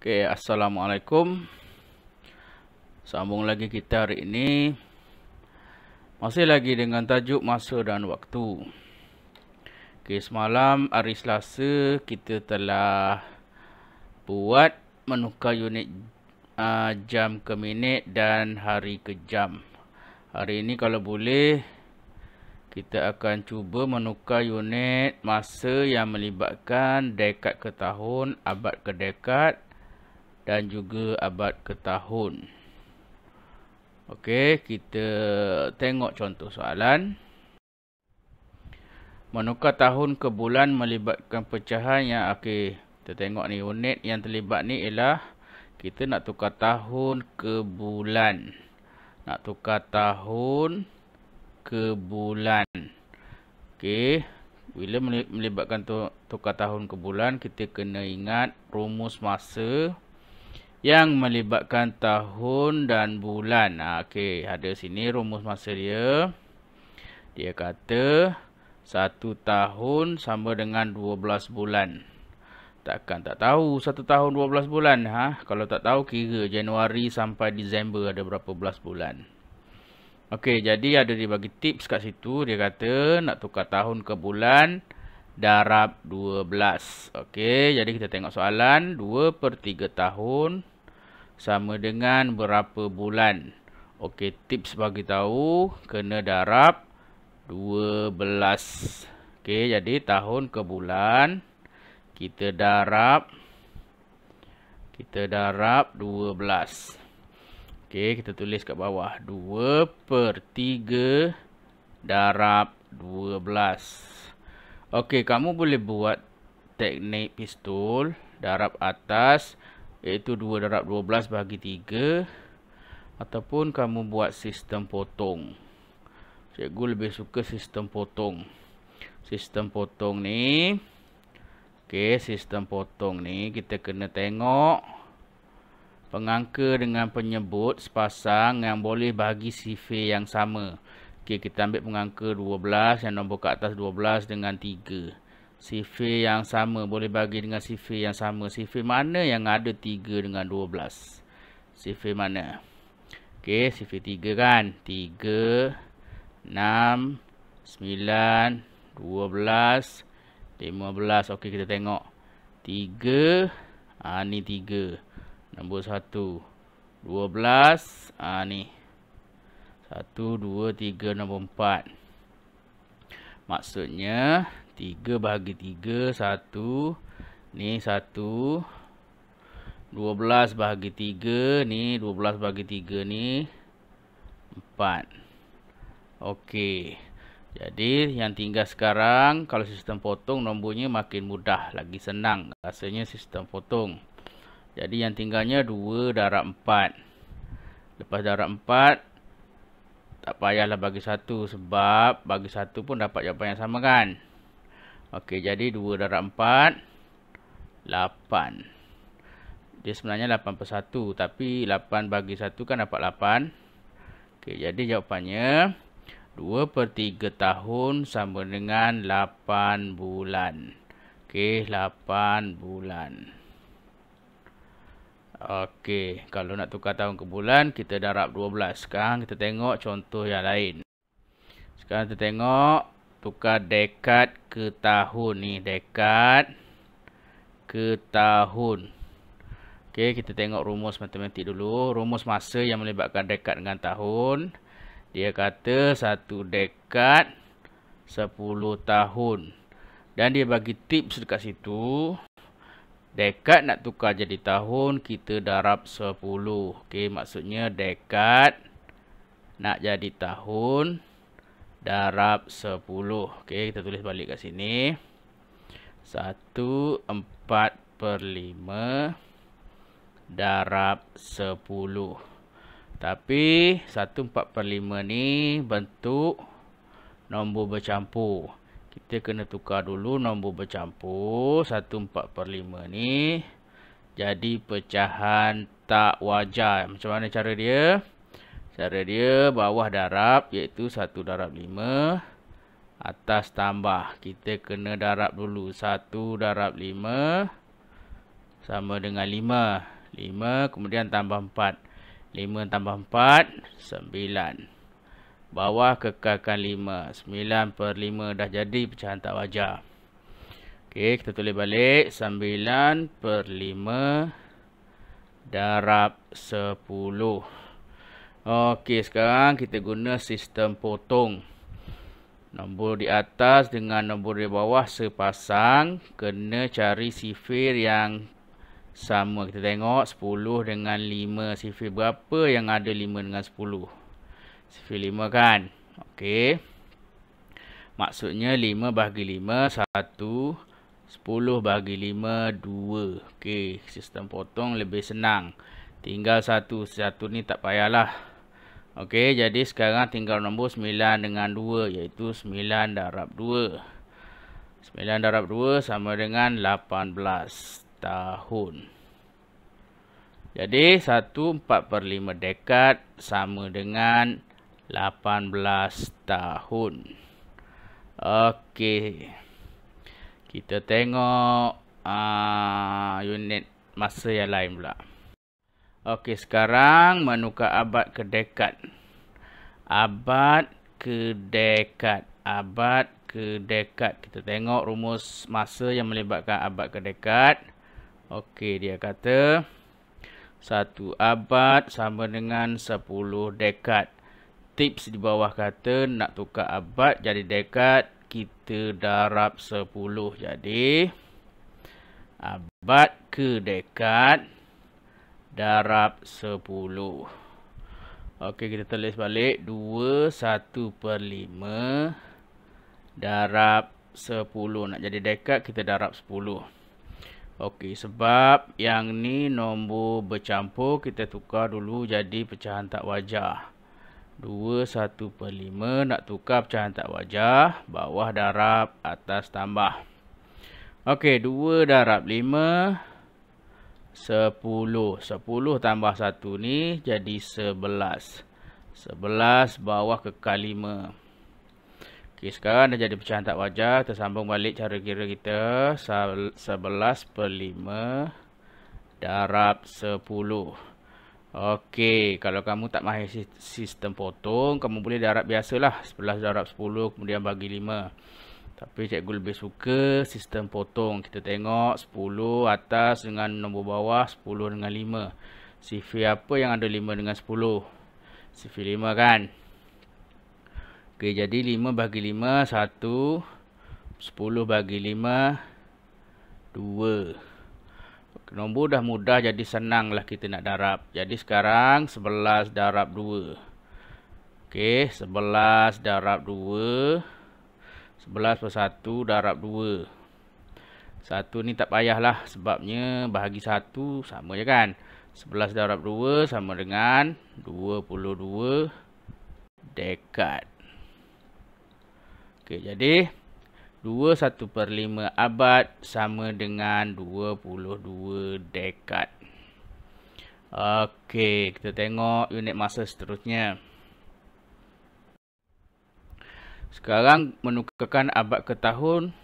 Oke, assalamualaikum. Sambung lagi kita hari ini. Masih lagi dengan tajuk masa dan waktu. Oke, semalam hari Selasa kita telah buat menukar unit jam ke minit dan hari ke jam. Hari ini kalau boleh kita akan cuba menukar unit masa yang melibatkan dekad ke tahun, abad ke dekad dan juga abad ke tahun. Okey, kita tengok contoh soalan. Menukar tahun ke bulan melibatkan pecahan yang okey. Kita tengok ni unit yang terlibat ni ialah kita nak tukar tahun ke bulan. Nak tukar tahun ke bulan. Okey, bila melibatkan tukar tahun ke bulan, kita kena ingat rumus masa yang melibatkan tahun dan bulan. Okey, ada sini rumus masa dia. Dia kata 1 tahun sama dengan 12 bulan. Takkan tak tahu 1 tahun 12 bulan. Kalau tak tahu, kira Januari sampai Disember ada berapa belas bulan. Okey, jadi ada dia bagi tips kat situ. Dia kata nak tukar tahun ke bulan, darab 12. Okey, jadi kita tengok soalan. 2/3 tahun sama dengan berapa bulan? Okey, tips bagi tahu kena darab 12. Okey, jadi tahun ke bulan kita darab 12. Okey, kita tulis kat bawah 2/3 darab 12. Okey, kamu boleh buat teknik pistol darab atas, iaitu 2 darab 12 bagi 3. Ataupun kamu buat sistem potong. Cikgu lebih suka sistem potong. Sistem potong ni. Okey, sistem potong ni kita kena tengok pengangka dengan penyebut sepasang yang boleh bagi sifir yang sama. Okey, kita ambil pengangka 12 yang nombor kat atas 12 dengan 3. Sifir yang sama boleh bagi dengan sifir yang sama. Sifir mana yang ada 3 dengan 12? Sifir mana? Okey, sifir 3 kan? 3, 6, 9, 12, 15. Okey, kita tengok. 3, ni 3. Nombor 1. 12, ni. 1, 2, 3, nombor 4. Maksudnya 3 bagi 3, 1. Ni 1. 12 bagi 3. Ni 12 bagi 3 ni 4. Okey. Jadi yang tinggal sekarang, kalau sistem potong nombornya makin mudah. Lagi senang rasanya sistem potong. Jadi yang tinggalnya 2 darab 4. Lepas darab 4, tak payahlah bagi 1. Sebab bagi 1 pun dapat jawapan yang sama kan? Okey, jadi 2 darab 4, 8. Dia sebenarnya 8/1. Tapi 8 bagi 1 kan dapat 8. Okey, jadi jawapannya 2/3 tahun sama dengan 8 bulan. Okey, 8 bulan. Okey, kalau nak tukar tahun ke bulan, kita darab 12. Sekarang kita tengok contoh yang lain. Sekarang kita tengok tukar dekad ke tahun ni. Dekad ke tahun. Okey, kita tengok rumus matematik dulu. Rumus masa yang melibatkan dekad dengan tahun. Dia kata 1 dekad 10 tahun. Dan dia bagi tips dekat situ. Dekad nak tukar jadi tahun, kita darab 10. Okey, maksudnya dekad nak jadi tahun, darab 10. Okey, kita tulis balik kat sini. 1/4/5 darab 10. Tapi 1/4/5 ni bentuk nombor bercampur. Kita kena tukar dulu nombor bercampur. 1/4/5 ni jadi pecahan tak wajar. Macam mana cara dia? Cara dia bawah darab, iaitu 1 darab 5. Atas tambah. Kita kena darab dulu. 1 darab 5 sama dengan 5. 5, kemudian tambah 4. 5 tambah 4, 9. Bawah kekalkan 5. 9 per 5 dah jadi pecahan tak wajar. Okey, kita tulis balik. 9 per 5 darab 10. Okey, sekarang kita guna sistem potong. Nombor di atas dengan nombor di bawah sepasang. Kena cari sifir yang sama. Kita tengok 10 dengan 5. Sifir berapa yang ada 5 dengan 10? Sifir 5 kan? Okey. Maksudnya 5 bahagi 5, 1. 10 bahagi 5, 2. Okey, sistem potong lebih senang. Tinggal 1. 1 ni tak payahlah. Okey, jadi sekarang tinggal nombor 9 dengan 2, iaitu 9 darab 2. 9 darab 2 sama dengan 18 tahun. Jadi 1/4/5 dekad sama dengan 18 tahun. Okey. Kita tengok unit masa yang lain pula. Okey, sekarang menukar abad ke dekad. Abad ke dekad. Abad ke dekad. Kita tengok rumus masa yang melibatkan abad ke dekad. Okey, dia kata 1 abad sama dengan 10 dekad. Tips di bawah kata nak tukar abad jadi dekad, kita darab 10. Jadi abad ke dekad darab 10. Okey, kita tulis balik. 21/5 darab 10. Nak jadi dekad, kita darab 10. Okey, sebab yang ni nombor bercampur, kita tukar dulu jadi pecahan tak wajar. 21/5 nak tukar pecahan tak wajar. Bawah darab, atas tambah. Okey, 2 darab 5, 10. 10 tambah 1 ni jadi 11. 11 bawah kekal 5. Okey, sekarang dah jadi pecahan tak wajar. Kita sambung balik cara kira kita. 11/5 darab 10. Okey, kalau kamu tak mahir sistem potong, kamu boleh darab biasalah. 11 darab 10, kemudian bagi 5. Tapi cikgu lebih suka sistem potong. Kita tengok 10 atas dengan nombor bawah, 10 dengan 5. Sifir apa yang ada 5 dengan 10? Sifir 5 kan? Okey, jadi 5 bagi 5, 1. 10 bagi 5, 2. Nombor dah mudah, jadi senanglah kita nak darab. Jadi sekarang 11 darab 2. Okey, 11 darab 2. 11 per 1 darab 2. 1 ni tak payahlah sebabnya bahagi 1 sama je kan. 11 darab 2 sama dengan 22 dekad. Okey, jadi 21/5 abad sama dengan 22 dekad. Okey, kita tengok unit masa seterusnya. Sekarang menukarkan abad ke tahun.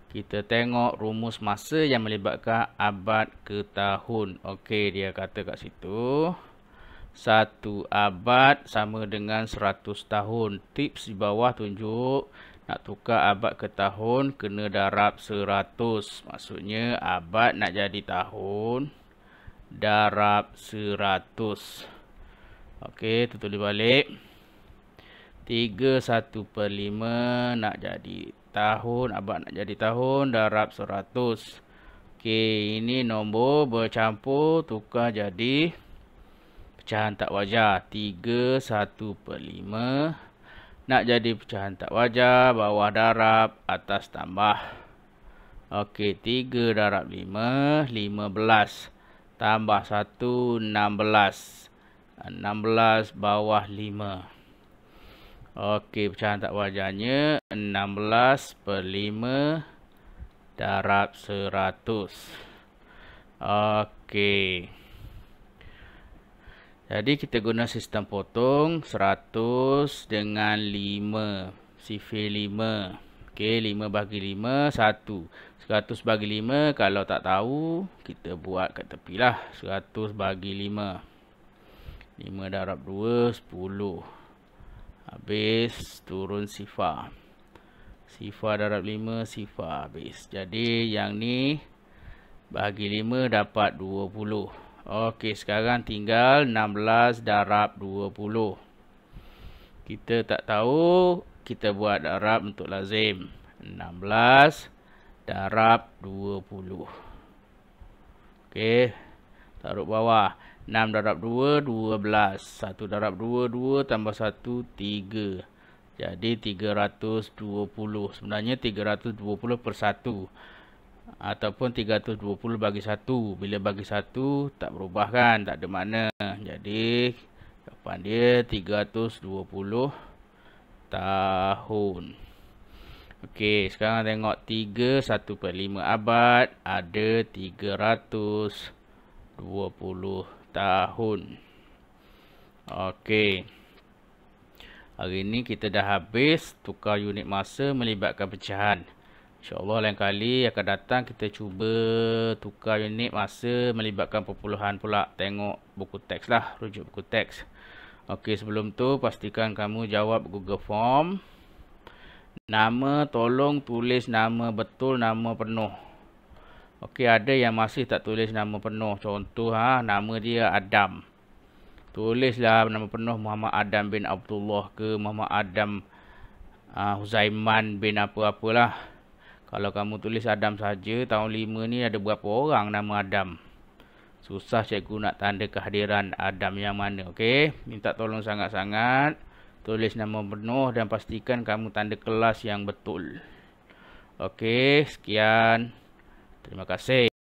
Kita tengok rumus masa yang melibatkan abad ke tahun. Okey, dia kata kat situ 1 abad sama dengan 100 tahun. Tips di bawah tunjuk nak tukar abad ke tahun, kena darab 100. Maksudnya abad nak jadi tahun, darab 100. Okey, kita tulis balik. 31/5 nak jadi tahun, abad nak jadi tahun, darab 100. Okey, ini nombor bercampur, tukar jadi pecahan tak wajar. 31/5 nak jadi pecahan tak wajar, bawah darab, atas tambah. Okey, 3 darab 5, 15. Tambah 1, 16. 16 bawah 5. Okey, pecahan tak wajarnya 16/5 darab 100. Okey. Jadi kita guna sistem potong 100 dengan 5. Sifir 5. Okey, 5 bagi 5, 1. 100 bagi 5, kalau tak tahu, kita buat kat tepi lah. 100 bagi 5. 5 darab 2, 10. Habis, turun sifar. Sifar darab 5, sifar. Habis. Jadi, yang ni, bagi 5 dapat 20. Okey, sekarang tinggal 16 darab 20. Kita tak tahu, kita buat darab untuk lazim. 16 darab 20. Okey, taruh bawah. 6 darab 2, 12. 1 darab 2, 2 tambah 1, 3. Jadi 320. Sebenarnya 320 per 1. Ataupun 320 bagi 1. Bila bagi 1, tak berubah kan? Tak ada makna. Jadi, jawapan dia 320 tahun. Okey, sekarang tengok 3, 1/5 abad. Ada 320 tahun. Okey. Hari ni kita dah habis tukar unit masa melibatkan pecahan. InsyaAllah lain kali akan datang kita cuba tukar unit masa melibatkan perpuluhan pula. Tengok buku teks lah, rujuk buku teks. Okey, sebelum tu pastikan kamu jawab Google Form. Nama, tolong tulis nama betul, nama penuh. Okey, ada yang masih tak tulis nama penuh. Contoh, nama dia Adam. Tulislah nama penuh Muhammad Adam bin Abdullah ke Muhammad Adam Huzaiman bin apa-apalah. Kalau kamu tulis Adam saja, tahun 5 ni ada berapa orang nama Adam? Susah cikgu nak tanda kehadiran Adam yang mana. Okey, minta tolong sangat-sangat. Tulis nama penuh dan pastikan kamu tanda kelas yang betul. Okey, sekian. Terima kasih.